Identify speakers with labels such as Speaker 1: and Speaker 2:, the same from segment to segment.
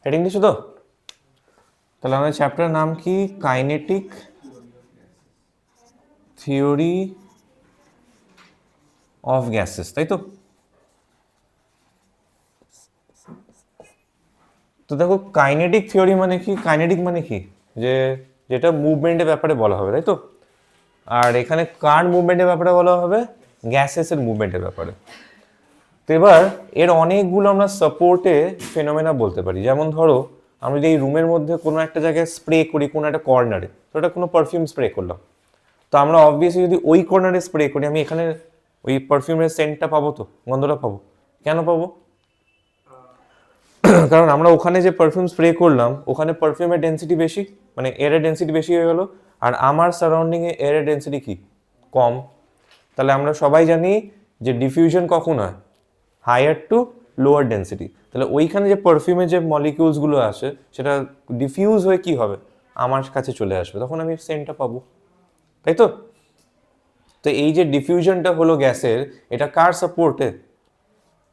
Speaker 1: Heading দিছো তো? তাহলে আমাদের চ্যাপ্টারের নাম কি? কাইনেটিক থিওরি অফ গ্যাসেস, তাই তো? তো দেখো, কাইনেটিক থিওরি মানে কি? কাইনেটিক মানে কি? যে যেটা মুভমেন্টের ব্যাপারে বলা হবে, তাই তো? আর এখানে কার মুভমেন্টের ব্যাপারে বলা হবে? গ্যাসেসের মুভমেন্টের ব্যাপারে। তো এবার এর অনেকগুলো আমরা সাপোর্টে ফেনোমেনা বলতে পারি। যেমন ধরো, আমরা যদি এই রুমের মধ্যে কোনো একটা জায়গায় স্প্রে করি, কোনো একটা কর্নারে, তো ওটা কোনো পারফিউম স্প্রে করলাম, তো আমরা অবভিয়াসলি যদি ওই কর্নারে স্প্রে করি, আমি এখানে ওই পারফিউমের সেন্টটা পাবো, তো গন্ধটা পাবো। কেন পাবো? কারণ আমরা ওখানে যে পারফিউম স্প্রে করলাম, ওখানে পারফিউমের ডেন্সিটি বেশি, মানে এয়ারের ডেন্সিটি বেশি হয়ে গেল। আর আমার সারাউন্ডিংয়ে এয়ারের ডেন্সিটি কি? কম। তাহলে আমরা সবাই জানি যে ডিফিউশন কখন হয়? Higher to lower density. তাহলে ওইখানে যে পারফিউমের যে মলিকিউলসগুলো আসে, সেটা ডিফিউজ হয়ে কি হবে? আমার কাছে চলে আসবে, তখন আমি সেন্টটা পাবো, তাই তো? তো এই যে ডিফিউশনটা হলো গ্যাসের, এটা কার সাপোর্টে?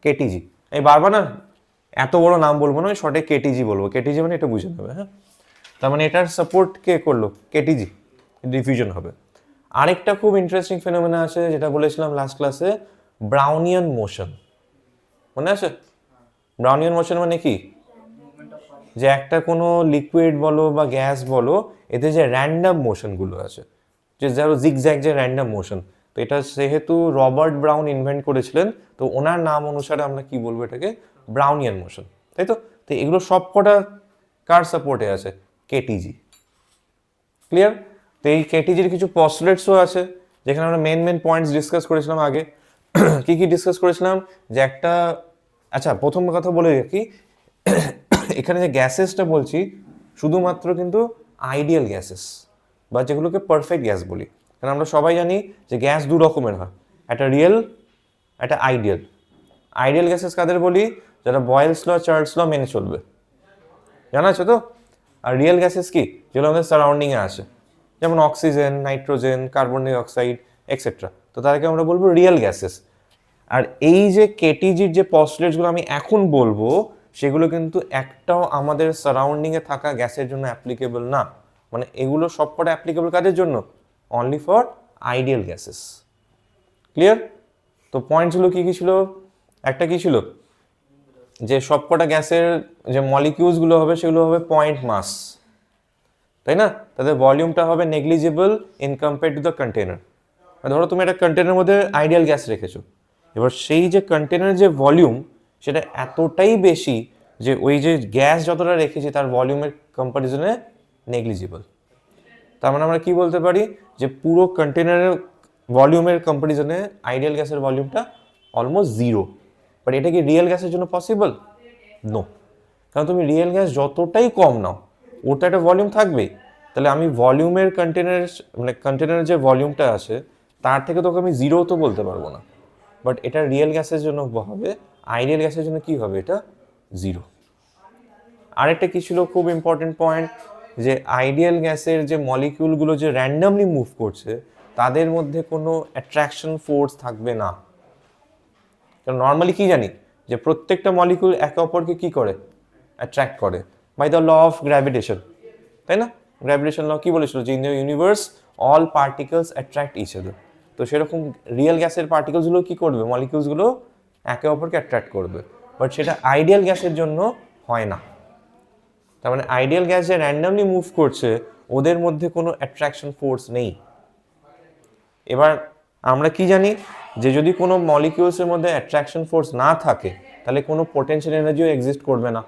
Speaker 1: কেটিজি। এই বারবার না এত বড় নাম বলবো না, শর্টে কেটিজি বলবো। কেটিজি মানে এটা বুঝে নেবে, হ্যাঁ? তার মানে এটার সাপোর্ট কে করলো? কেটিজি। ডিফিউশন হবে। আরেকটা খুব ইন্টারেস্টিং ফেনোমেনা আছে, যেটা বলেছিলাম লাস্ট ক্লাসে, ব্রাউনিয়ান মোশন। মনে আছে? ব্রাউনিয়ান মোশন মানে কি? যে একটা কোনো লিকুইড বলো বা গ্যাস বলো, এতে যে র্যান্ডাম মোশনগুলো আছে, যে যারা জিগজ্যাগ যে র্যান্ডাম মোশন, তো এটা যেহেতু রবার্ট ব্রাউন ইনভেন্ট করেছিলেন, তো ওনার নাম অনুসারে আমরা কি বলবো এটাকে? ব্রাউনিয়ান মোশন, তাই তো? তো এগুলো সব কটা কার সাপোর্টে আছে? কেটিজি। ক্লিয়ার? তো এই কেটিজির কিছু পস্টুলেটসও আছে, যেখানে আমরা মেন পয়েন্টস ডিসকাস করেছিলাম আগে। কি কি ডিসকাস করেছিলাম? যে একটা, আচ্ছা প্রথম কথা বলে রাখি, এখানে যে গ্যাসেসটা বলছি, শুধুমাত্র কিন্তু আইডিয়াল গ্যাসেস, বা যেগুলোকে পারফেক্ট গ্যাস বলি। কারণ আমরা সবাই জানি যে গ্যাস দু রকমের হয়, একটা রিয়েল, একটা আইডিয়াল। আইডিয়াল গ্যাসেস কাদের বলি? যারা বয়েলস ল, চার্লস ল মেনে চলবে, জানা আছে তো? আর রিয়েল গ্যাসেস কি? যেগুলো আমাদের সারাউন্ডিংয়ে আসে, যেমন oxygen, nitrogen, carbon die oxide, etcetera. তো তাদেরকে আমরা বলবো রিয়েল গ্যাসেস। আর এই যে কেটিজির যে পস্টুলেটসগুলো আমি এখন বলবো, সেগুলো কিন্তু একটাও আমাদের সারাউন্ডিংয়ে থাকা গ্যাসের জন্য অ্যাপ্লিকেবল না। মানে এগুলো সবকটা অ্যাপ্লিকেবল কাদের জন্য? Only for ideal gases. Clear? তো পয়েন্টসগুলো কি কি ছিল? একটা কি ছিল? যে সবকটা গ্যাসের যে মলিকিউলসগুলো হবে, সেগুলো হবে পয়েন্ট মাস, তাই না? তাদের ভলিউমটা হবে negligible in compare to the container. ধরো তুমি একটা কন্টেনারের মধ্যে আইডিয়াল গ্যাস রেখেছো, এবার সেই যে কন্টেনারের যে ভলিউম, সেটা এতটাই বেশি যে ওই যে গ্যাস যতটা রেখেছি তার ভলিউমের কম্পারিজনে নেগলিজিবল। তার মানে আমরা কি বলতে পারি? যে পুরো কন্টেনারের ভলিউমের কম্পারিজনে আইডিয়াল গ্যাসের ভলিউমটা অলমোস্ট জিরো। বাট এটা কি রিয়েল গ্যাসের জন্য পসিবল? নো। কারণ তুমি রিয়েল গ্যাস যতটাই কম নাও, ওর তো একটা ভলিউম থাকবেই। তাহলে আমি ভলিউমের কন্টেনার, মানে কন্টেনারের যে ভলিউমটা আছে, তার থেকে তোকে আমি জিরো তো বলতে পারবো না। বাট এটা রিয়েল গ্যাসের জন্য হবে, আইডিয়াল গ্যাসের জন্য কি হবে? এটা জিরো। আরেকটা কি ছিল খুব ইম্পর্টেন্ট পয়েন্ট, যে আইডিয়াল গ্যাসের যে মলিকিউলগুলো যে র্যান্ডামলি মুভ করছে, তাদের মধ্যে কোনো অ্যাট্রাকশন ফোর্স থাকবে না। কারণ নর্মালি কি জানি, যে প্রত্যেকটা মলিকিউল একে অপরকে কি করে? অ্যাট্রাক্ট করে by the law of gravitation, তাই না? গ্র্যাভিটেশন ল কি বলেছিল? যে in the universe all particles attract each other. তো সেরকম রিয়েল গ্যাসের পার্টিকেলসগুলো কি করবে? মলিকিউলসগুলো একে অপরকে অ্যাট্রাক্ট করবে। বাট সেটা আইডিয়াল গ্যাসের জন্য হয় না। তার মানে আইডিয়াল গ্যাস যে র্যান্ডামলি মুভ করছে, ওদের মধ্যে কোনো অ্যাট্রাকশন ফোর্স নেই। এবার আমরা কি জানি? যে যদি কোনো মলিকিউলসের মধ্যে অ্যাট্রাকশন ফোর্স না থাকে, তাহলে কোনো পোটেনশিয়াল এনার্জিও এক্সিস্ট করবে না।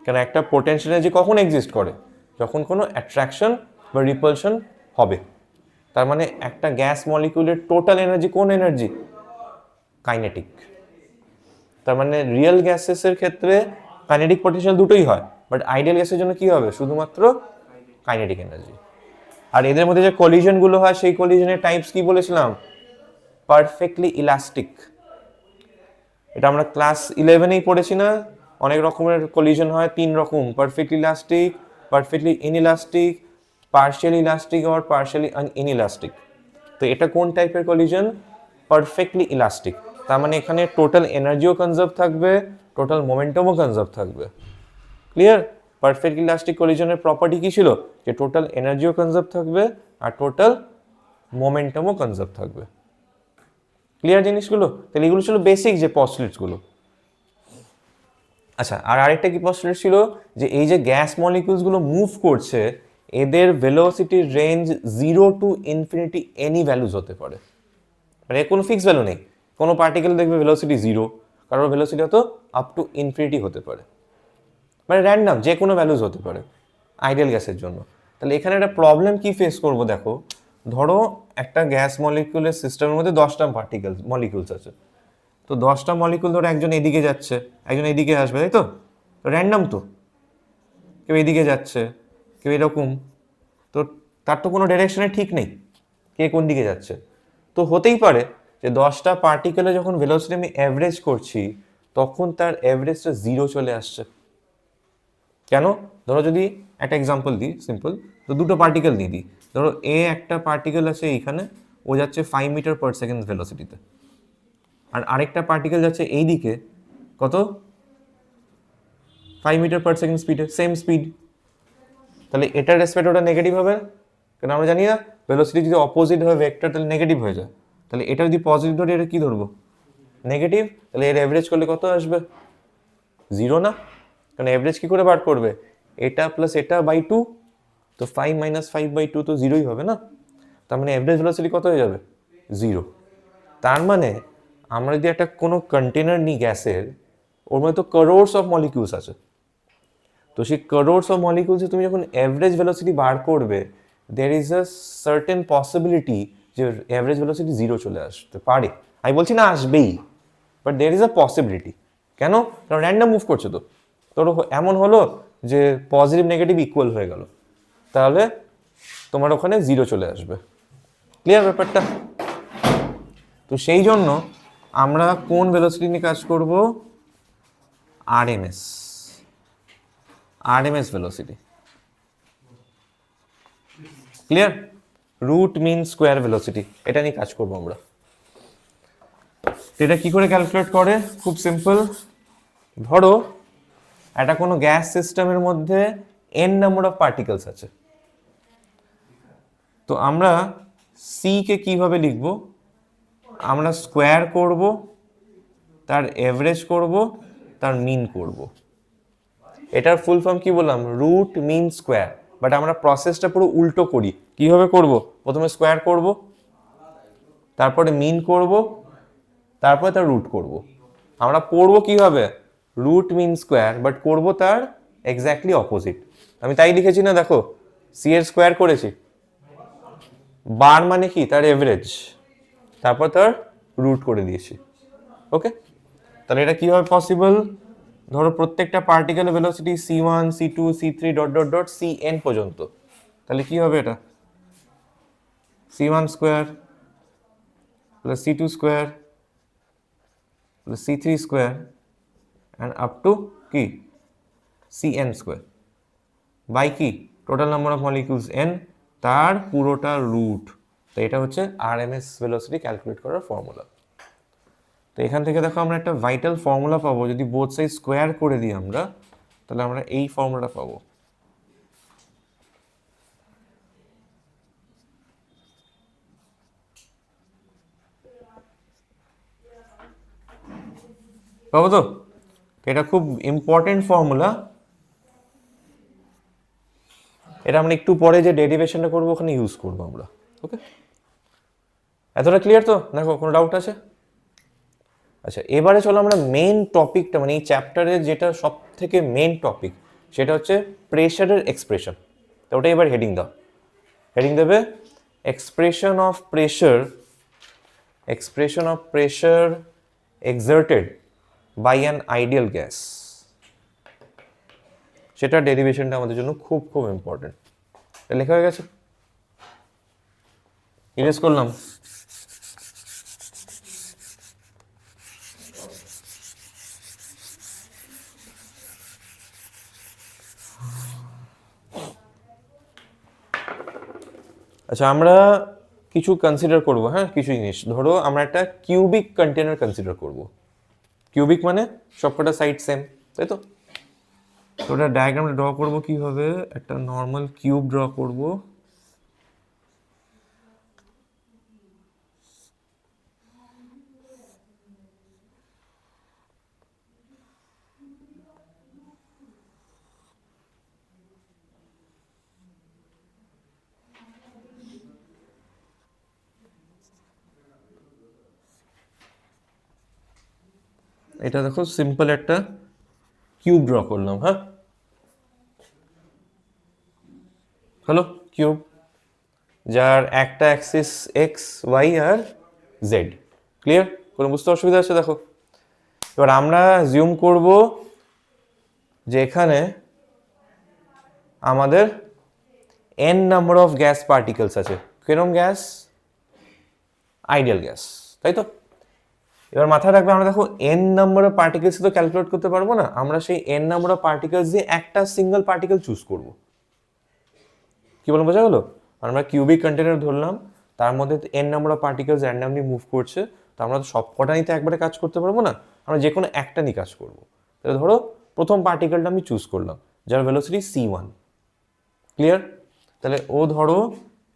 Speaker 1: কেন? একটা পোটেনশিয়াল এনার্জি কখন এক্সিস্ট করে? যখন কোনো অ্যাট্রাকশন বা রিপালশন হবে। তার মানে একটা গ্যাস মলিকিউলের টোটাল এনার্জি কোন এনার্জি? কাইনেটিক। তার মানে রিয়েল গ্যাসেসের ক্ষেত্রে কাইনেটিক পটেনশিয়াল দুটোই হয়, বাট আইডিয়াল গ্যাসের জন্য কি হবে? শুধুমাত্র কাইনেটিক এনার্জি। আর এদের মধ্যে যে কলিশনগুলো হয়, সেই কলিশনের টাইপস কি বলেছিলাম? Perfectly elastic. এটা আমরা ক্লাস 11-এই পড়েছি না? অনেক রকমের কলিশন হয়, 3 রকম: perfectly elastic, perfectly inelastic, partially elastic আর পার্শিয়ালি ইনইলাস্টিক। তো এটা কোন টাইপের কলিশন? Perfectly elastic. তার মানে এখানে টোটাল এনার্জিও কনজার্ভ থাকবে, টোটাল মোমেন্টামও কনজার্ভ থাকবে। ক্লিয়ার? পারফেক্ট ইলাস্টিক কলিশনের প্রপার্টি কি ছিল? যে টোটাল এনার্জিও কনজার্ভ থাকবে আর টোটাল মোমেন্টামও কনজার্ভ থাকবে। ক্লিয়ার জিনিসগুলো? তাহলে এগুলো ছিল বেসিক যে পস্টুলেটসগুলো। আচ্ছা, আর আরেকটা কি পস্টুলেট ছিল, যে এই যে গ্যাস মলিকিউলসগুলো মুভ করছে, এদের ভেলোসিটির range 0 to infinity any values হতে পারে। মানে কোনো ফিক্স ভ্যালু নেই। কোনো পার্টিকেল দেখবে ভেলোসিটি 0, কারোর ভেলোসিটি হয়তো আপ টু ইনফিনিটি হতে পারে, মানে র্যান্ডাম যে কোনো ভ্যালুজ হতে পারে আইডিয়াল গ্যাসের জন্য। তাহলে এখানে একটা প্রবলেম কি ফেস করব দেখো, ধরো একটা গ্যাস মলিকিউলের সিস্টেমের মধ্যে 10টা মলিকিউলস আছে। তো 10টা মলিকিউল ধরো একজন এদিকে যাচ্ছে, একজন এদিকে আসবে, তাই তো? র্যান্ডাম তো, কেউ এদিকে যাচ্ছে, কেউ এরকম, তো তার তো কোনো ডিরেকশনে ঠিক নেই কে কোন দিকে যাচ্ছে। তো হতেই পারে যে 10টা পার্টিকেলে যখন ভেলোসিটি আমি অ্যাভারেজ করছি তখন তার অ্যাভারেজটা 0 চলে আসছে। কেন? ধরো যদি একটা এক্সাম্পল দিই সিম্পল, তো দুটো পার্টিকেল নিয়ে দিই। ধরো এ একটা পার্টিকেল আছে এইখানে, ও যাচ্ছে 5 মিটার পার সেকেন্ড ভেলোসিটিতে, আর আরেকটা পার্টিকেল যাচ্ছে এই দিকে কত, 5 মিটার পার সেকেন্ড স্পিডে, সেম স্পিড। তাহলে এটার রেসপেক্ট ওটা নেগেটিভ হবে, কারণ আমরা জানি না ভেলোসিটি যদি অপোজিট হয় ভেক্টর তাহলে নেগেটিভ হয়ে যায়। তাহলে এটা যদি পজিটিভ ধরি এটা কি ধরবো, নেগেটিভ। তাহলে এর অ্যাভারেজ করলে কত আসবে, 0 না? কারণ অ্যাভারেজ কি করে বার করবে, এটা প্লাস এটা বাই 2, তো 5 মাইনাস 5 বাই 2 তো 0ই হবে না? তার মানে অ্যাভারেজ ভেলোসিটি কত হয়ে যাবে, 0। তার মানে আমরা যদি একটা কোনো কন্টেনার নিই গ্যাসের, ওর মধ্যে তো করোড়স অফ মলিকিউলস আছে। তো সেই করোড়স অফ মলিকিউলসে তুমি যখন অ্যাভারেজ ভেলোসিটি বার করবে, there is a certain possibility যে অ্যাভারেজ ভেলোসিটি 0 চলে আসতে পারে। আমি বলছি না আসবেই, but there is a possibility. কেন? কারণ র্যান্ডাম মুভ করছে তো। তোর এমন হলো যে পজিটিভ নেগেটিভ ইকুয়াল হয়ে গেল, তাহলে তোমার ওখানে 0 চলে আসবে। ক্লিয়ার ব্যাপারটা? তো সেই জন্য আমরা কোন ভেলোসিটি নিয়ে কাজ করব, RMS, RMS velocity. Clear? Root mean square velocity, এটা নিয়ে কাজ করবো আমরা। এটা কি করে ক্যালকুলেট করে, খুব সিম্পল। ধরো একটা কোনো গ্যাস সিস্টেমের মধ্যে n নাম্বার অফ পার্টিকেলস আছে। তো আমরা সি কে কিভাবে লিখব, আমরা স্কোয়ার করব, তার এভারেজ করব, তার মিন করব। এটার ফুল ফর্ম কি বললাম, রুট মিন স্কোয়ার। বাট আমরা প্রসেসটা পুরো উল্টো করি। কিভাবে করব, প্রথমে স্কোয়ার করব, তারপরে মিন করব, তারপরে তার রুট করব। আমরা পড়বো কিভাবে, রুট মিন স্কোয়ার, বাট করব তার এক্স্যাক্টলি অপোজিট। আমি তাই লিখেছি না, দেখো সি এর স্কোয়ার করেছি, বার মানে কি তার এভারেজ, তারপর তার রুট করে দিয়েছি। ওকে, তাহলে এটা কিভাবে পসিবল, ধরো প্রত্যেকটা পার্টিকেলের velocity c1 c2 c3 dot dot dot cn পর্যন্ত। তাহলে কি হবে, এটা c1 square plus c2 square plus c3 square and up to কি cn স্কোয়ার বাই কি total number of molecules n, তার পুরোটা রুট। তো এটা হচ্ছে আরএমএস ভেলোসিটি ক্যালকুলেট করার ফর্মুলা। তো এখান থেকে দেখো আমরা একটা ভাইটাল ফর্মুলা পাবো, যদি বোথ সাইড স্কোয়ার করে দিই আমরা, তাহলে আমরা এই ফর্মুলাটা পাবো। পাবো তো? এটা খুব ইম্পর্টেন্ট ফর্মুলা। এটা আমরা একটু পরে যে ডেরিভেশনটা করবো ওখানে ইউজ করবো আমরা। ওকে, এতটা ক্লিয়ার তো? দেখো কোনো ডাউট আছে? আচ্ছা, এবারে চলো আমরা মেন টপিকটা, মানে এই চ্যাপ্টারের যেটা সব থেকে মেন টপিক, সেটা হচ্ছে প্রেশারের এক্সপ্রেশন। তো ওটা এবার হেডিং দাও, হেডিং দেবে expression of pressure, expression of pressure exerted by an ideal gas. সেটা ডেরিভেশনটা আমাদের জন্য খুব খুব ইম্পর্টেন্ট। এটা লেখা হয়ে গেছে, ইরেজ করলাম। আচ্ছা, আমরা কিছু কনসিডার করব, হ্যাঁ কিছু জিনিস। ধরো আমরা একটা কিউবিক কন্টেনার কনসিডার করব। কিউবিক মানে সবকটা সাইড সেম, তাই তো? তো ওটা ডায়াগ্রামটা ড্র করবো কিভাবে, একটা নর্মাল কিউব ড্র করব। এটা দেখো সিম্পল একটা কিউব ড্র করলাম, হ্যাঁ হলো কিউব, যার একটা অ্যাক্সিস এক্স ওয়াই আর জেড। ক্লিয়ার? কোনো বুঝতে অসুবিধা আছে? দেখো এবার আমরা জিউম করব যে এখানে আমাদের n number of gas particles আছে। কিরকম গ্যাস? আইডিয়াল গ্যাস, তাই তো? এবার মাথায় রাখবে আমরা দেখো n নাম্বার অফ পার্টিকেলস তো ক্যালকুলেট করতে পারবো না, আমরা সেই n নাম্বার অফ পার্টিকেলস দিয়ে একটা সিঙ্গেল পার্টিকেল চুজ করব। কি বলবো, বোঝা গেল? আমরা কিউবিক কন্টেনার ধরলাম, তার মধ্যে n number of particles randomly move করছে, তো আমরা তো সব কটা নিতে একবারে কাজ করতে পারবো না, আমরা যে কোনো একটা নিয়ে কাজ করবো। তাহলে ধরো প্রথম পার্টিকেলটা আমি চুজ করলাম যার ভেলোসিটি c1। ক্লিয়ার? তাহলে ও ধরো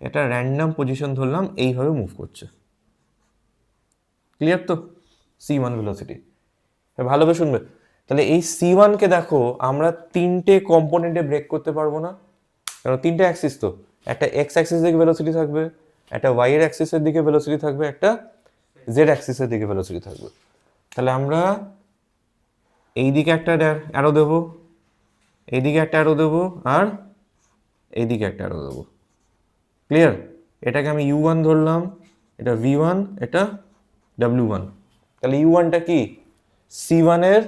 Speaker 1: এটা র্যান্ডম পজিশন ধরলাম, এইভাবে মুভ করছে। ক্লিয়ার তো? c1 velocity. ভালোভাবে শুনবে। তাহলে এই c1 কে দেখো আমরা তিনটে কম্পোনেন্টে ব্রেক করতে পারবো না, কারণ তিনটে অ্যাক্সিস তো, একটা এক্স অ্যাক্সিসের দিকে ভেলোসিটি থাকবে, একটা ওয়াই এর অ্যাক্সিসের দিকে ভেলোসিটি থাকবে, একটা জেড অ্যাক্সিসের দিকে ভেলোসিটি থাকবে। তাহলে আমরা এই দিকে একটা অ্যারো দেবো, এইদিকে একটা অ্যারো দেবো, আর এইদিকে একটা অ্যারো দেবো। ক্লিয়ার? এটাকে আমি u1 ধরলাম, এটা v1, এটা w1। তাহলে u1টা কি? c1 এর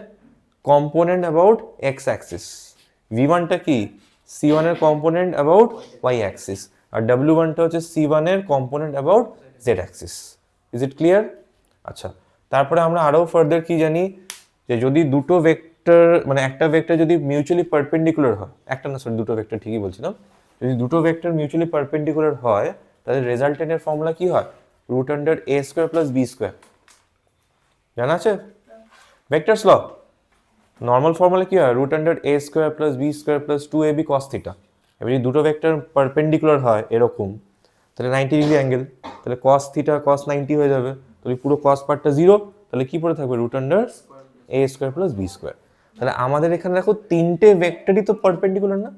Speaker 1: কম্পোনেন্ট অ্যাবাউট এক্স অ্যাক্সিস, v1টা কি? c1 এর কম্পোনেন্ট অ্যাবাউট ওয়াই অ্যাক্সিস, আর w1টা হচ্ছে c1 এর component about Z Axis. Is it clear? আচ্ছা, তারপরে আমরা আরও ফার্দার কি জানি, যে যদি দুটো ভেক্টর মানে একটা ভেক্টর যদি মিউচুয়ালি পারপেন্ডিকুলার হয়, একটা না সরি দুটো ভেক্টর ঠিকই বলছিলাম, যদি দুটো ভেক্টর মিউচুয়ালি পারপেন্ডিকুলার হয় তাহলে রেজাল্টেন্টের ফর্মুলা কি হয়? Root under A square plus B square. জানা আছে? ভেক্টরস ল নর্মাল ফর্মুলা কি হয়? Root under A square plus B square plus 2ab cos theta. এবার যদি দুটো ভেক্টর পারপেন্ডিকুলার হয় এরকম, তাহলে 90 ডিগ্রি অ্যাঙ্গেল, তাহলে cos থিটা cos 90 হয়ে যাবে, তাহলে পুরো cos পার্টটা জিরো, তাহলে কি পড়ে থাকবে? Root under A square plus B square. তাহলে আমাদের এখানে দেখো তিনটে ভেক্টরই তো পারপেন্ডিকুলার না,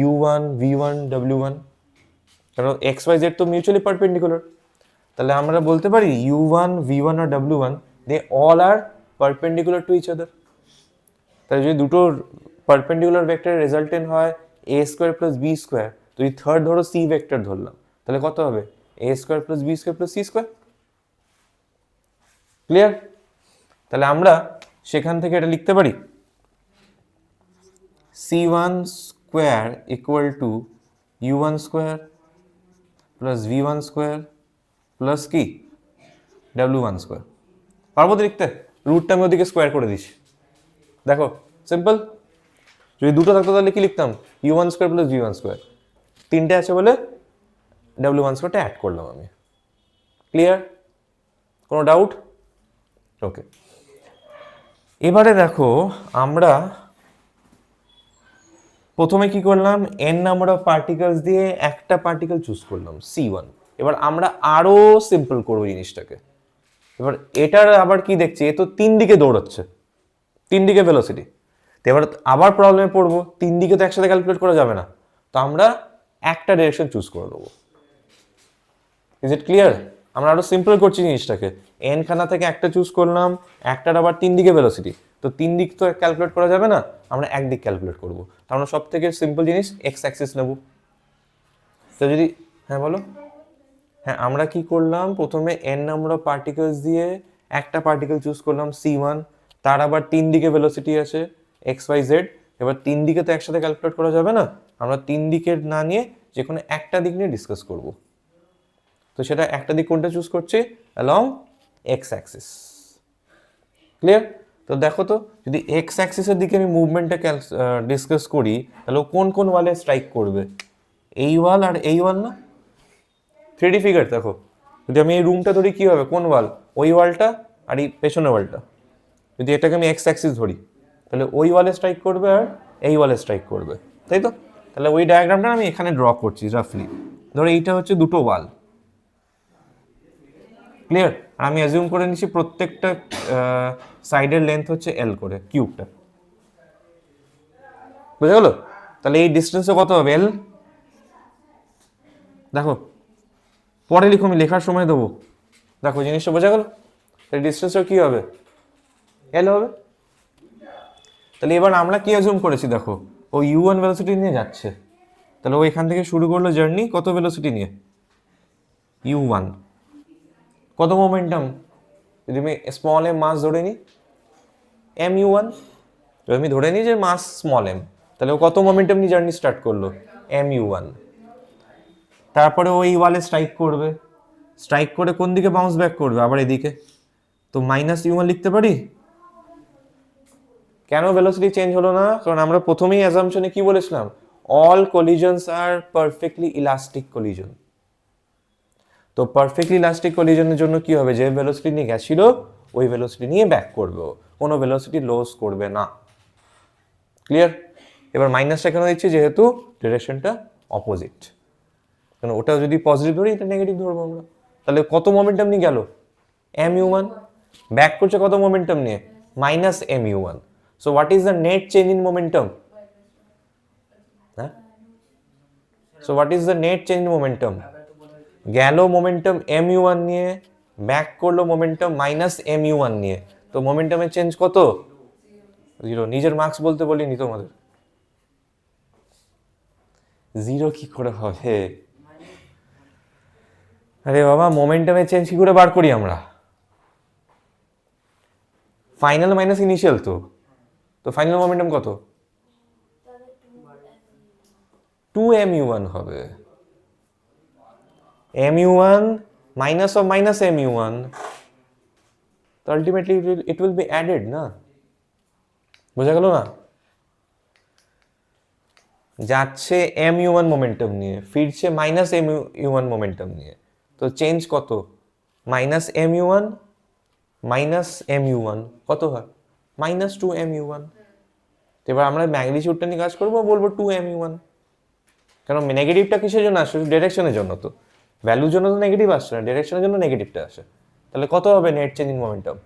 Speaker 1: u1 v1 w1, কারণ এক্স ওয়াই জেড তো মিউচুয়ালি পারপেন্ডিকুলার। তাহলে আমরা বলতে পারি u1 v1 আর w1 they all are perpendicular to each other. তাহলে যদি দুটো পারপেন্ডিকুলার ভেক্টরের রেজাল্টেন্ট হয় A square plus B square, যদি থার্ড ধরো সি ভেক্টর ধরলাম, তাহলে কত হবে? A square plus B square plus C square. Clear? তাহলে আমরা সেখান থেকে এটা লিখতে পারি c1 square equal to u1 square plus v1 square plus কি w1 স্কোয়ার। পারবো তো লিখতে? রুটটা আমি ওদিকে স্কোয়ার করে দিচ্ছি, দেখো সিম্পল। যদি দুটো থাকতো তাহলে কি লিখতাম? u1 square plus v1 square. তিনটে আছে বলে w1 স্কোয়ারটা অ্যাড করলাম আমি। ক্লিয়ার? কোনো ডাউট? ওকে, এবারে দেখো আমরা প্রথমে কি করলাম, n নাম্বার অফ পার্টিকেলস দিয়ে একটা পার্টিকেল চুজ করলাম c1। এবার আমরা আরো সিম্পল করবো জিনিসটাকে। এবার এটার আবার কি দেখছি, এ তো তিন দিকে দৌড়াচ্ছে, তিন দিকে ভেলোসিটি, তো এবার আবার প্রবলেমে পড়বো, তিন দিকে তো একসাথে ক্যালকুলেট করা যাবে না, তো আমরা একটা ডিরেকশন চুজ করে দেবো। Is it clear? আমরা আরো সিম্পল করছি জিনিসটাকে, এন খানা থেকে একটা চুজ করলাম, একটার আবার তিন দিকে ভেলোসিটি, তো তিন দিক তো ক্যালকুলেট করা যাবে না, আমরা একদিক ক্যালকুলেট করবো। তো আমরা সব থেকে সিম্পল জিনিস এক্স অ্যাক্সিস নেব। তো যদি হ্যাঁ বলো, হ্যাঁ আমরা কি করলাম, প্রথমে এন নাম্বার অফ পার্টিকেলস দিয়ে একটা পার্টিকেল চুজ করলাম c1, তার আবার তিন দিকে ভেলোসিটি আছে এক্স ওয়াই জেড। এবার তিন দিকে তো একসাথে ক্যালকুলেট করা যাবে না, আমরা তিন দিকের না নিয়ে যে কোনো একটা দিক নিয়ে ডিসকাস করব। তো সেটা একটা দিক কোনটা চুজ করছি? Along x Axis. ক্লিয়ার? তো দেখো তো যদি এক্স অ্যাক্সিসের দিকে আমি মুভমেন্টটা ডিসকাস করি, তাহলে ও কোন কোন ওয়ালে স্ট্রাইক করবে? এই ওয়াল আর এই ওয়াল না? 3D ফিগার দেখো, যদি আমি এই রুমটা ধরি কি হবে, কোন ওয়াল? ওই ওয়ালটা আর এই পেছনের ওয়ালটা। যদি এটাকে আমি এক্স অ্যাক্সিস ধরি তাহলে ওই ওয়ালে স্ট্রাইক করবে আর এই ওয়ালে স্ট্রাইক করবে, তাই তো? তাহলে ওই ডায়াগ্রামটা আমি এখানে ড্র করছি রাফলি। ধরো এইটা হচ্ছে দুটো ওয়াল, ক্লিয়ার? আর আমি অ্যাজিউম করে নিচ্ছি প্রত্যেকটা সাইডের লেন্থ হচ্ছে এল করে, কিউবটা, বুঝা গেল? তাহলে এই ডিস্টেন্সে কত হবে? এল। দেখো পরে লিখো, আমি লেখার সময় দেবো। দেখো জিনিসটা বোঝা গেল? এই ডিস্টেন্সটা কি হবে? এল হবে। তাহলে এবার আমরা কি অ্যাজিউম করেছি? দেখো ও u1 ভেলোসিটি নিয়ে যাচ্ছে, তাহলে ও এখান থেকে শুরু করলো জার্নি কত ভেলোসিটি নিয়ে? u1। কত মোমেন্টাম? যদি আমি স্মল এম মাস ধরে নিই, এম u1, যদি আমি ধরে নিই যে মাস স্মল এম, তাহলে ও কত মোমেন্টাম নিয়ে জার্নি স্টার্ট করলো? M u1। তারপরে ও এই ওয়ালে স্ট্রাইক করবে, স্ট্রাইক করে কোন দিকে বাউন্স ব্যাক করবে? আবার এদিকে। তো মাইনাস u1 লিখতে পারি। কেন ভেলোসিটি চেঞ্জ হলো না? কারণ আমরা প্রথমেই অ্যাজাম্পশনে কি বলেছিলাম? অল কলিশনস আর পারফেক্টলি ইলাস্টিক কলিশন। তো পারফেক্টলি ইলাস্টিক কলিশনের জন্য কি হবে? যে ভেলোসিটি নিয়ে গেছিল ওই ভেলোসিটি নিয়ে ব্যাক করবে, কোনো ভেলোসিটি লস করবে না, ক্লিয়ার? এবার মাইনাসটা কেন দিচ্ছি? যেহেতু ডিরেকশনটা অপোজিট, কারণ ওটা যদি পজিটিভ ধরি এটা নেগেটিভ ধরবো আমরা। তাহলে কত মোমেন্টাম নিয়ে গেল? M u1। ব্যাক করছে কত মোমেন্টাম নিয়ে? Minus M u1। So what is the net change in momentum? হ্যাঁ, so what is the net change in momentum? গেল মোমেন্টাম এম u1 নিয়ে, ব্যাক করলো মোমেন্টাম মাইনাস এম u1 নিয়ে। তো মোমেন্টামের চেঞ্জ কত? 0। নিজের মার্কস বলতে বলিনি তোমাদের। 0 কি করে হবে? আরে বাবা, মোমেন্টামের চেঞ্জ কি করে বার করি আমরা? Final minus initial. তো ফাইনাল মোমেন্টাম কত? 2 mu1 হবে। mu1 minus of minus mu1, তো ultimately it will be added না? বোঝা গেল না? যাচ্ছে mu1 মোমেন্টাম নিয়ে, ফিরছে মাইনাস mu1 মোমেন্টাম নিয়ে, তো চেঞ্জ কত? মাইনাস mu1 মাইনাস mu1 কত হয়? Minus 2 mu1। এবার আমরা ম্যাগনিটিউডটা নিয়ে কাজ করবো, বলবো 2 mu1। কেন নেগেটিভটা কিসের জন্য আসে? ডিরেকশনের জন্য। তো ভ্যালুর জন্য তো নেগেটিভ আসছে না, ডিরেকশনের জন্য নেগেটিভটা আসে। তাহলে কত হবে net change in momentum?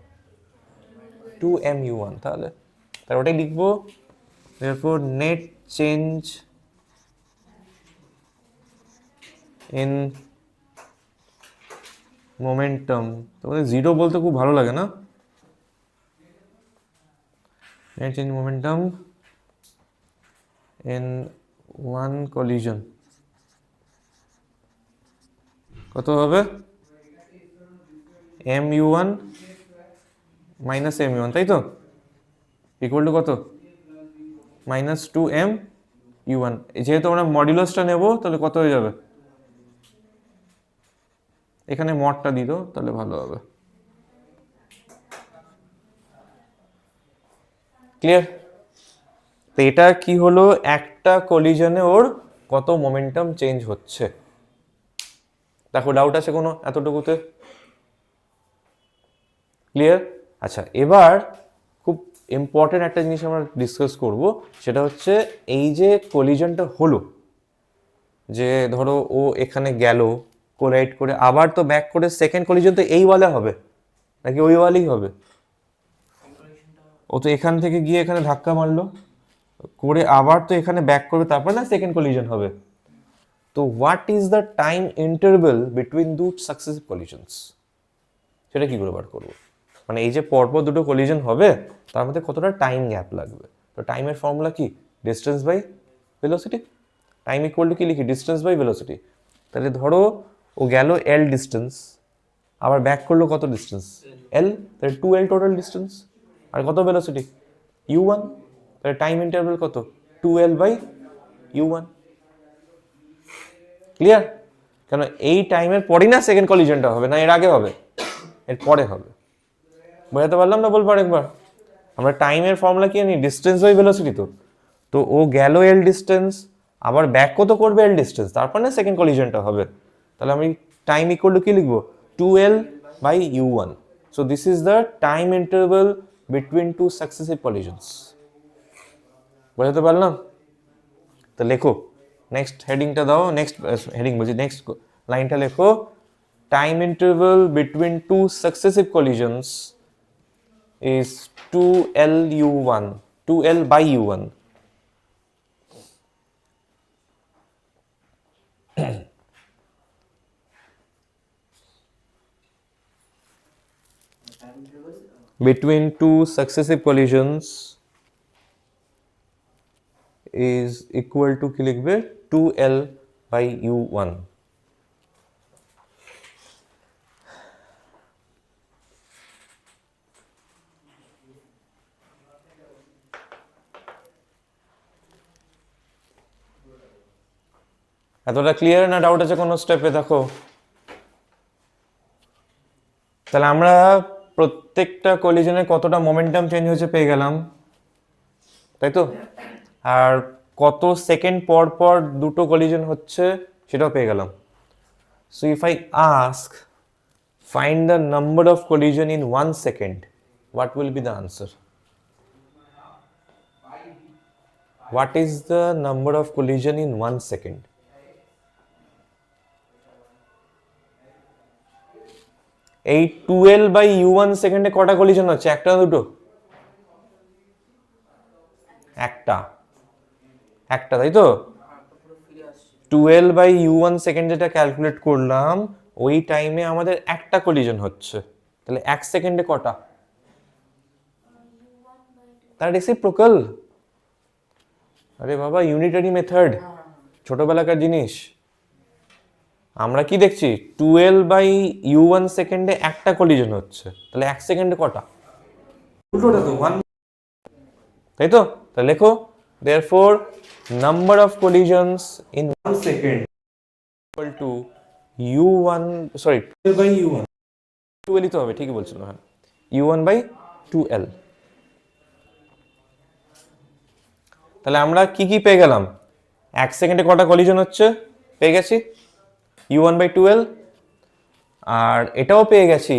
Speaker 1: 2 mu1। তাহলে ওটাই লিখবো, therefore net change in momentum। তোমাদের 0 বলতে খুব ভালো লাগে না? net change in momentum in one collision কত হবে? mu1 মাইনাস mu1, তাই তো? ইকুয়াল টু কত? Minus 2 mu1। যেহেতু আমরা মডুলাসটা নেব তাহলে কত হয়ে যাবে? এখানে মডটা দিত তাহলে ভালো হবে, ক্লিয়ার? তো এটা কি হলো? একটা কলিশনে ওর কত মোমেন্টাম চেঞ্জ হচ্ছে। দেখো ডাউট আছে কোনো এতটুকুতে? ক্লিয়ার? আচ্ছা, এবার খুব ইম্পর্টেন্ট একটা জিনিস আমরা ডিসকাস করব, সেটা হচ্ছে এই যে কলিশনটা হলো, যে ধরো ও এখানে গেল কোলাইড করে, আবার তো ব্যাক করে সেকেন্ড কলিশন তো এই ওয়ালে হবে নাকি ওই ওয়ালেই হবে? ও তো এখান থেকে গিয়ে এখানে ধাক্কা মারলো করে, আবার তো এখানে ব্যাক করবে, তারপর না সেকেন্ড কলিশন হবে। তো what is the time interval between দু সাকসেসিভ কলিশনস? সেটা কি করে বার করবো? মানে এই যে পরপর দুটো কলিশন হবে তার মধ্যে কতটা টাইম গ্যাপ লাগবে? তো টাইমের ফর্মুলা কি? Distance by velocity. Time equal to কি লিখি? Distance by velocity. তাহলে ধরো ও গেল এল ডিস্টেন্স, আবার ব্যাক করলো কত ডিস্টেন্স? এল। তাহলে 2l টোটাল ডিস্টেন্স, আর কত ভেলোসিটি? u1। তাহলে টাইম ইন্টারভেল কত? 2l by u1। ক্লিয়ার? কেন এই টাইমের পরেই না সেকেন্ড কলিশনটা হবে, না এর আগে হবে? এর পরে হবে। বোঝাতে পারলাম না? বলবো আরেকবার। আমরা টাইমের ফর্মুলা কি জানি? Distance by velocity. তো ও গেল এল ডিস্টেন্স, আবার ব্যাক কত করবে? এল ডিস্টেন্স, তারপর না সেকেন্ড কলিশনটা হবে। তাহলে আমি টাইম ইকুয়াল টু কি লিখবো? 2l by u1। So this is the time interval between two successive collisions. বুঝতে পারলাম? তো লেখো নেক্সট হেডিংটা দাও, নেক্সট হেডিং বলছি নেক্সট লাইনটা লেখো, time interval between two successive collisions is 2L U1, 2L by U1. Between two successive collisions is equal to কি লিখবে 2L by U1. এতটা ক্লিয়ার না ডাউট আছে কোনো স্টেপে? দেখো তাহলে আমরা প্রত্যেকটা কলিশনে কতটা মোমেন্টাম চেঞ্জ হয়েছে পেয়ে গেলাম, তাই তো? আর কত সেকেন্ড পর পর দুটো কলিশন হচ্ছে সেটাও পেয়ে গেলাম। So if I ask find the number of collision in 1 second, what will be the answer? What is the number of collision in 1 second? এই 12 বাই U1 সেকেন্ডে কটা কলিশন হচ্ছে? একটা না দুটো? একটা, তাই তো? 12 বাই U1 সেকেন্ড যেটা ক্যালকুলেট করলাম ওই টাইমে আমাদের একটা কলিশন হচ্ছে, তাহলে 1 সেকেন্ডে কটা? তার রেসিপ্রোকাল। আরে বাবা, ইউনিটারি মেথড, ছোটবেলাকার জিনিস। আমরা কি দেখছি 12 বাই U1 সেকেন্ডে একটা কলিশন হচ্ছে, তাহলে 1 সেকেন্ডে কটা? উল্টোটা তো 1, তাই তো? তাহলে লেখো therefore number of collisions in 1 second equal to U1, sorry 12 by U1, 2L তো হবে, ঠিকই বলছিল, হ্যাঁ, U1 by 2L। তাহলে আমরা কি কি পেয়ে গেলাম? 1 সেকেন্ডে কটা কলিশন হচ্ছে পেয়ে গেছি, U1 by 2L। আর এটাও পেয়ে গেছি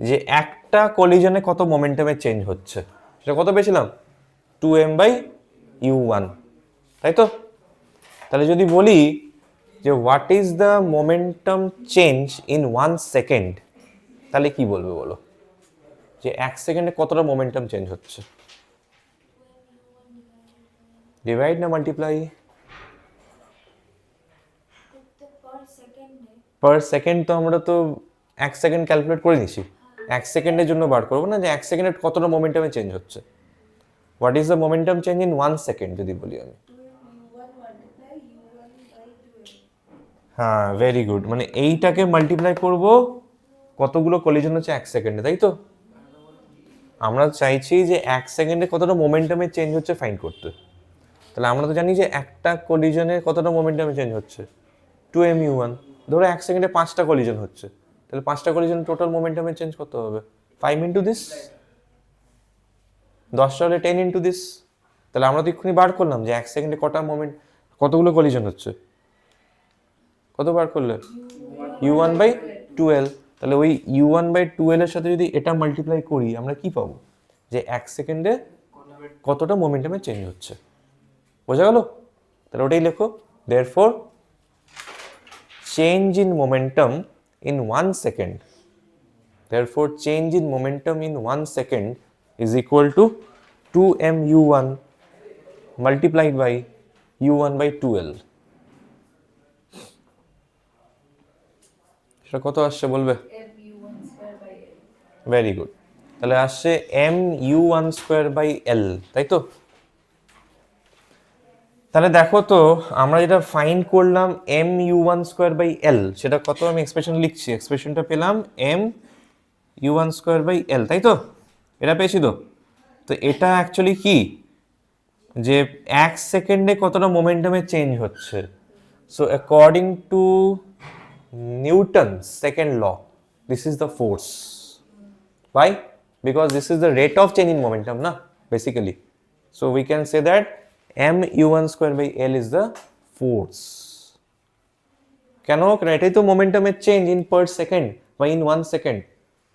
Speaker 1: যে একটা কলিশনে কত মোমেন্টামে চেঞ্জ হচ্ছে, সেটা কত পেয়েছিলাম? 2m by U1, তাই তো? তাহলে যদি বলি যে what is the momentum change in 1 second, তাহলে কি বলবে বলো? যে 1 সেকেন্ডে কতটা মোমেন্টাম চেঞ্জ হচ্ছে? ডিভাইড না মাল্টিপ্লাই? পার সেকেন্ড তো আমরা তো 1 সেকেন্ড ক্যালকুলেট করে নিছি, 1 সেকেন্ডের জন্য বার করবো না যে 1 সেকেন্ডে কতটা মোমেন্টামে চেঞ্জ হচ্ছে। What is the momentum change in 1 second যদি বলি আমি? হ্যাঁ, ভেরি গুড, মানে এইটাকে মাল্টিপ্লাই করব কতগুলো কলিশন হচ্ছে 1 সেকেন্ডে, তাই তো? আমরা চাইছি যে 1 সেকেন্ডে কতটা মোমেন্টামে চেঞ্জ হচ্ছে ফাইন্ড করতে। তাহলে আমরা তো জানি যে একটা কলিশনে কতটা মোমেন্টামে চেঞ্জ হচ্ছে 2mu1। ধরো 1 সেকেন্ডে 5টা কলিশন হচ্ছে, তাহলে 5টা কলিশন টোটাল মোমেন্টামে চেঞ্জ কত হবে? 5 ইন্টু দিস, 10টা হলে 10 ইন্টু দিস। তাহলে আমরা তো এক্ষুনি বার করলাম যে 1 সেকেন্ডে কতগুলো কলিশন হচ্ছে। কত বার করলে? U1 by 2L। তাহলে ওই U1 by 2L এর সাথে যদি এটা মাল্টিপ্লাই করি আমরা কি পাবো? যে 1 সেকেন্ডে কতটা মোমেন্টামে চেঞ্জ হচ্ছে। বোঝা গেল? তাহলে ওটাই লেখো, therefore change in momentum in 1 second, therefore change in momentum in 1 second is equal to 2mu1 multiplied by U1 by 2L। সেটা কত আসছে বলবে? ভেরি গুড, তাহলে আসছে mu1 স্কোয়ার বাই L, তাই তো? তাহলে দেখো তো আমরা যেটা ফাইন্ড করলাম mu1 স্কোয়ার বাই L, সেটা কত আমি এক্সপ্রেশন লিখছি, এক্সপ্রেশনটা পেলাম mu1 স্কোয়ার বাই L, তাই তো? এটা পেয়েছি তো? তো এটা অ্যাকচুয়ালি কি, যে 1 সেকেন্ডে কতটা মোমেন্টামে চেঞ্জ হচ্ছে। So according to Newton's second law, this is the force. Why? Because this is the rate of change in momentum, na, basically. So we can say that mu1 square by L is the force. কেন? কারণ এটাই তো মোমেন্টামের change in per second বা in 1 second.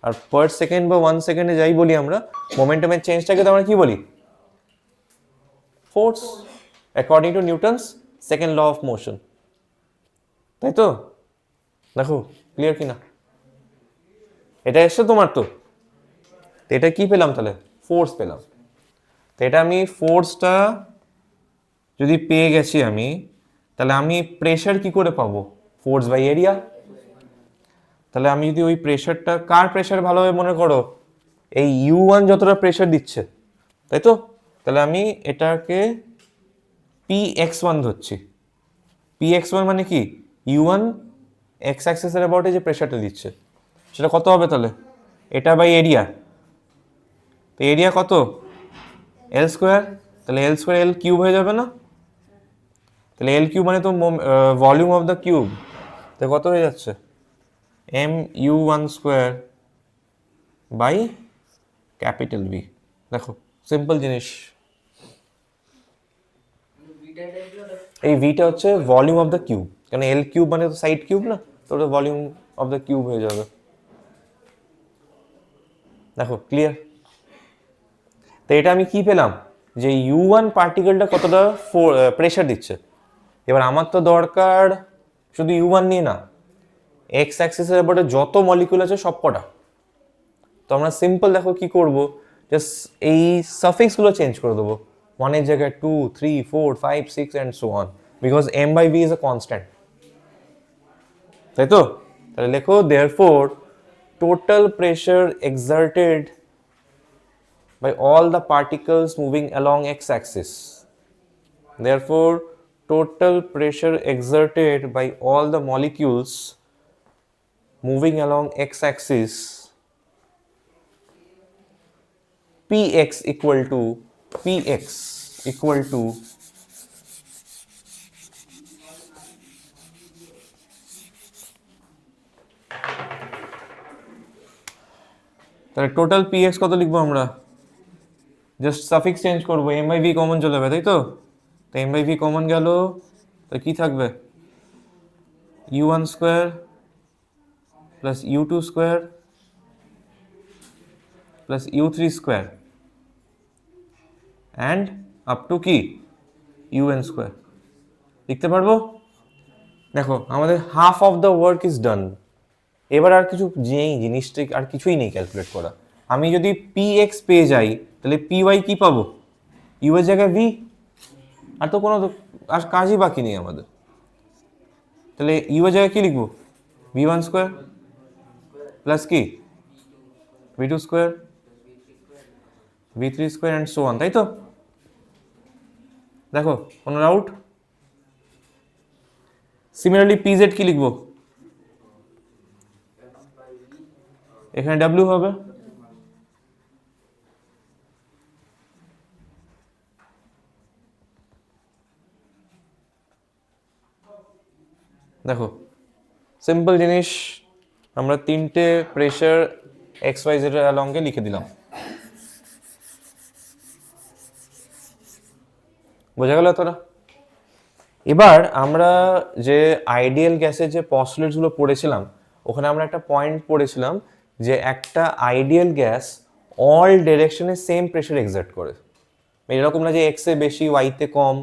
Speaker 1: আর per second বা 1 সেকেন্ডে যাই বলি আমরা, মোমেন্টামের চেঞ্জটাকে তো আমরা কি বলি? Force, according to Newton's second law of motion. তাই তো? দেখো ক্লিয়ার কিনা? এটা এসছে তোমার তো, এটা কি পেলাম তাহলে? ফোর্স পেলাম। তো এটা আমি ফোর্সটা যদি পেয়ে গেছি আমি, তাহলে আমি প্রেশার কি করে পাবো? Force by area. তাহলে আমি যদি ওই প্রেশারটা, কার প্রেশার ভালোভাবে মনে করো, এই U1 যতটা প্রেশার দিচ্ছে, তাই তো? তাহলে আমি এটাকে Px1 ধরছি। Px1 মানে কি? U1 এক্স অ্যাক্সিসের অ্যাবাউটে যে প্রেশারটা দিচ্ছে, সেটা কত হবে তাহলে? এটা বাই এরিয়া। তো এরিয়া কত? এল স্কোয়ার। তাহলে এল স্কোয়ার এল কিউব হয়ে যাবে না? তাহলে এল কিউব মানে তো ভলিউম অফ দ্য কিউব। তো কত হয়ে যাচ্ছে? mu1 square by capital V. দেখো সিম্পল জিনিস। এই ভিটা হচ্ছে ভলিউম অফ দ্য কিউব, কারণ এল কিউব মানে তো সাইড কিউব না, তো ওটা ভলিউম অফ দ্য কিউব হয়ে যাবে। দেখো ক্লিয়ার? তো এটা আমি কি পেলাম? যে U1 পার্টিকেলটা কতটা প্রেশার দিচ্ছে। এবার আমার তো দরকার শুধু U1 নিয়ে না, এক্স অ্যাক্সিসের উপরে যত মলিকিউল আছে সব কটা। তো আমরা সিম্পল দেখো কি করব, জাস্ট এই সাফিক্সগুলো চেঞ্জ করে দেবো, 1 এর জায়গায় 2, 3, 4, 5, 6 and so on, because m/v is a constant. তাই তো? তাহলে লেখো therefore total pressure exerted by all the particles moving along x-axis. Therefore, total pressure exerted by all the molecules moving along x-axis Px equal to তাহলে total Px কত লিখবো আমরা? Just suffix change করবো, m/v common চলে যাবে, তাই তো? তো m/v কমন গেল, তো কি থাকবে? U1 square plus U2 square plus U3 square and up to কি UN স্কোয়ার। লিখতে পারবো? দেখো আমাদের half of the work is done. এবার আর কিছু নেই, জিনিসটা আর কিছুই নেই ক্যালকুলেট করা। আমি যদি Px পেয়ে যাই, তাহলে Py কি পাবো? ইউ এর জায়গায় ভি, আর তো কোনো আর কাজই বাকি নেই আমাদের। তাহলে ইউ এর জায়গায় কি লিখবো? V1 স্কোয়ার প্লাস কি V2 square, V3 square and so on, তাই তো? দেখো কোনো ডাউট? সিমিলারলি PZ কি লিখবো? এখানে W হবে, দেখো সিম্পল জিনিস। আমরা তিনটে প্রেশার XYZ এর অ্যালংয়ে লিখে দিলাম। বোঝা গেল তোরা? এবার আমরা যে আইডিয়াল গ্যাসের যে পস্টুলেটসগুলো পড়েছিলাম, ওখানে আমরা একটা পয়েন্ট পড়েছিলাম যে একটা আইডিয়াল গ্যাস অল ডিরেকশনে সেম প্রেশার এক্সার্ট করে। এরকম না যে এক্সে বেশি, ওয়াইতে কম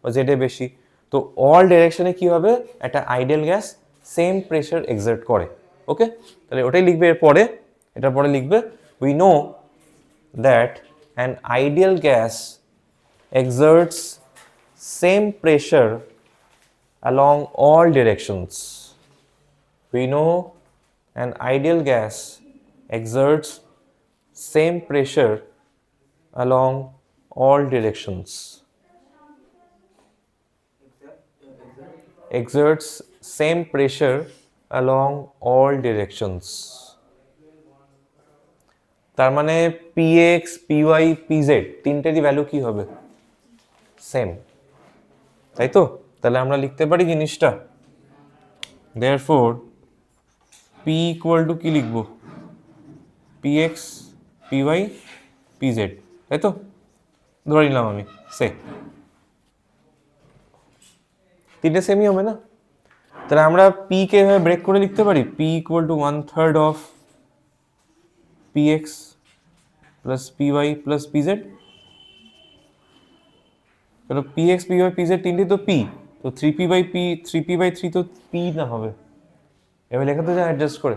Speaker 1: বা জেডে বেশি। তো অল ডিরেকশনে কি হবে? একটা ideal gas same pressure exert করে। ওকে, তাহলে ওটাই লিখবে এরপরে। এটার পরে লিখবে we know that an ideal gas exerts same pressure along all directions. We know an ideal gas exerts same pressure along all directions. Exerts same pressure along all directions. তার মানে Px, Py, Pz তিনটেরই ভ্যালু কি হবে? Same, তাই তো? তাহলে আমরা লিখতে পারি জিনিসটা, therefore P ইকুয়াল টু কি লিখবো? Px, Py, Pz, তাই তো? ধরে নিলাম আমি সে তিনটে সেমই হবে না? তাহলে আমরা P কে ব্রেক করে লিখতে পারি P equal to 1/3 of px plus py plus pz, চলো px py pz তিনটে তো p, তো 3p/3 তো p না হবে, এবার লেখা তো যায় অ্যাডজাস্ট করে।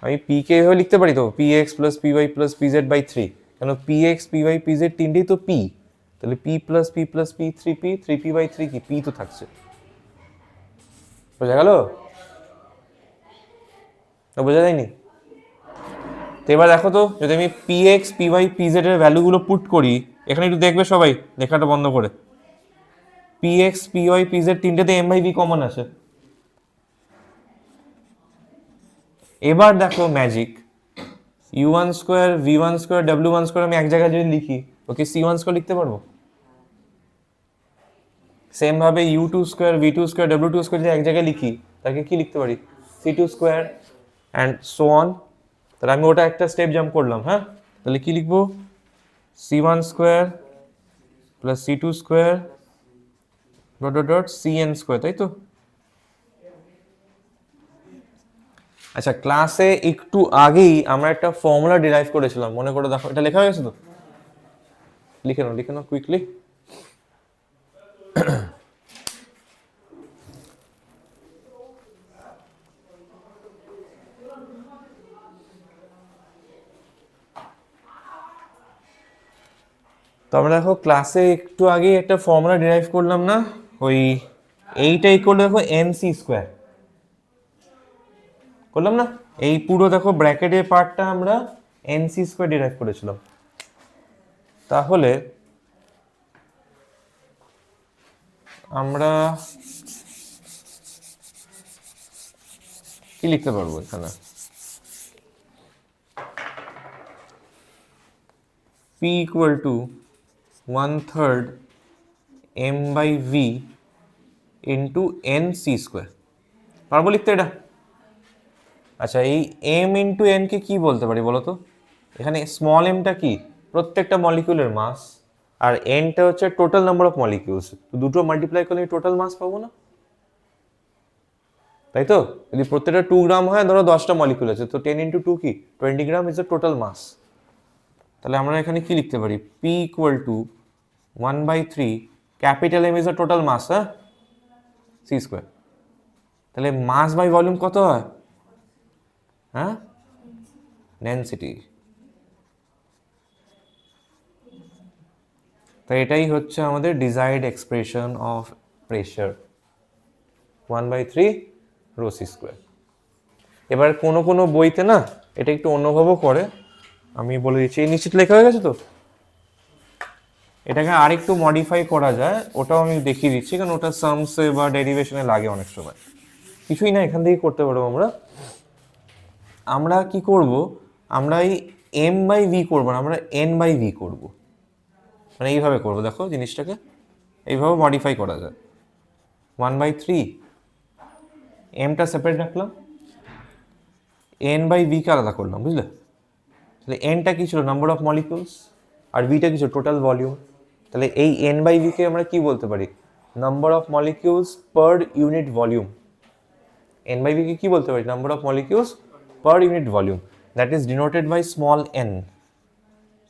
Speaker 1: আমি p কে এভাবে লিখতে পারি তো px plus py plus pz/3, কেন px py pz তিনটেই তো p, তাহলে p plus p plus p 3p 3p/3 কি p তো থাকছে, বোঝা গেল? বোঝা যায়নি? তো এবার দেখো তো যদি আমি px py pz এর ভ্যালুগুলো পুট করি, এখানে একটু দেখবে সবাই লেখাটা বন্ধ করে, px py pz তিনটেতে m/v common আছে। এবার দেখো magic, u1 square v1 square w1 square আমি এক জায়গায় যদি লিখি, ওকে c1 স্কোয়ার লিখতে পারবো। সেম ভাবে u2 square v2 square w2 square যদি এক জায়গায় লিখি, তাকে কি লিখতে পারি, c2 square and so on. তাহলে আমি ওটা একটা স্টেপ জাম্প করলাম, হ্যাঁ, তাহলে কি লিখবো, c1 square plus c2 square dot dot dot cn square, তাই তো? আচ্ছা, ক্লাসে একটু আগেই আমরা একটা ফর্মুলা ডিরাইভ করেছিলাম, মনে করে দেখো, এটা লেখা হয়ে গেছে তো, লিখে নাও কুইকলি। তো আমরা দেখো ক্লাসে একটু আগে একটা ফর্মুলা ডিরাইভ করলাম না, ওই এইটা ইকুয়াল দেখো এনসি স্কোয়ার করলাম না, এই পুরো দেখো ব্র্যাকেটের পার্টটা আমরা এনসি স্কোয়ার ডিরাইভ করেছিলাম। তাহলে আমরা কি লিখতে পারবো এখানে, p equal to 1/3 m/v into nc square, পারবো লিখতে এটা? আচ্ছা, এই m ইন্টু n কে কি বলতে পারি বলো তো? এখানে স্মল এমটা কি, প্রত্যেকটা মলিকিউলের মাস, আর nটা হচ্ছে টোটাল নাম্বার অফ মলিকিউলস, তো দুটো মাল্টিপ্লাই করলে টোটাল মাস পাবো না, তাই তো? যদি প্রত্যেকটা 2 গ্রাম হয়, ধরো 10টা মলিকিউল আছে, তো 10 × 2 কি 20 গ্রাম ইজ দ্য টোটাল মাস। তাহলে আমরা এখানে কি লিখতে পারি, p equal to 1/3 capital M is the total mass, হ্যাঁ, c স্কোয়ার। তাহলে মাস বাই ভলিউম কত হয়, হ্যাঁ, ডেনসিটি। তো এটাই হচ্ছে আমাদের desired expression of pressure 1/3 rho C square. এবার কোনো বইতে না এটা একটু অন্যভাবেও করে, আমি বলে দিচ্ছি, এই নিশ্চিত লেখা হয়ে গেছে তো, এটাকে আরেকটু মডিফাই করা যায়, ওটাও আমি দেখিয়ে দিচ্ছি, কারণ ওটা সামসে বা ডেরিভেশনে লাগে অনেক সময়, কিছুই না, এখান থেকেই করতে পারবো আমরা কি করব, আমরা এই m/v করবো না, আমরা n/v করব, মানে এইভাবে করবো, দেখো জিনিসটাকে এইভাবে মডিফাই করা যায়। 1/3 mটা সেপারেট রাখলাম, n/v কে আলাদা করলাম, বুঝলে? তাহলে nটা কি ছিল, নাম্বার অফ মলিকিউলস, আর vটা কি ছিল, টোটাল ভলিউম। তাহলে এই n/v কে আমরা কি বলতে পারি, number of molecules per unit volume. n/v কে কি বলতে পারি, number of molecules per unit volume, that is denoted by small n.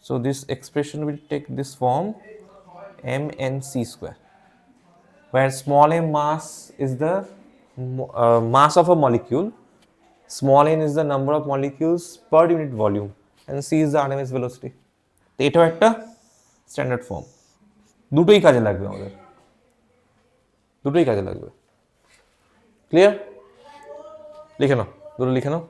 Speaker 1: So this expression will take this form mnc square, where small m mass is the mass of a molecule, small n is the number of molecules per unit volume, and c is the RMS velocity. তো এটাও একটা standard form, দুটোই কাজে লাগবে আমাদের, দুটোই কাজে লাগবে। ক্লিয়ার? লিখে নাও, দুটো লিখে নাও।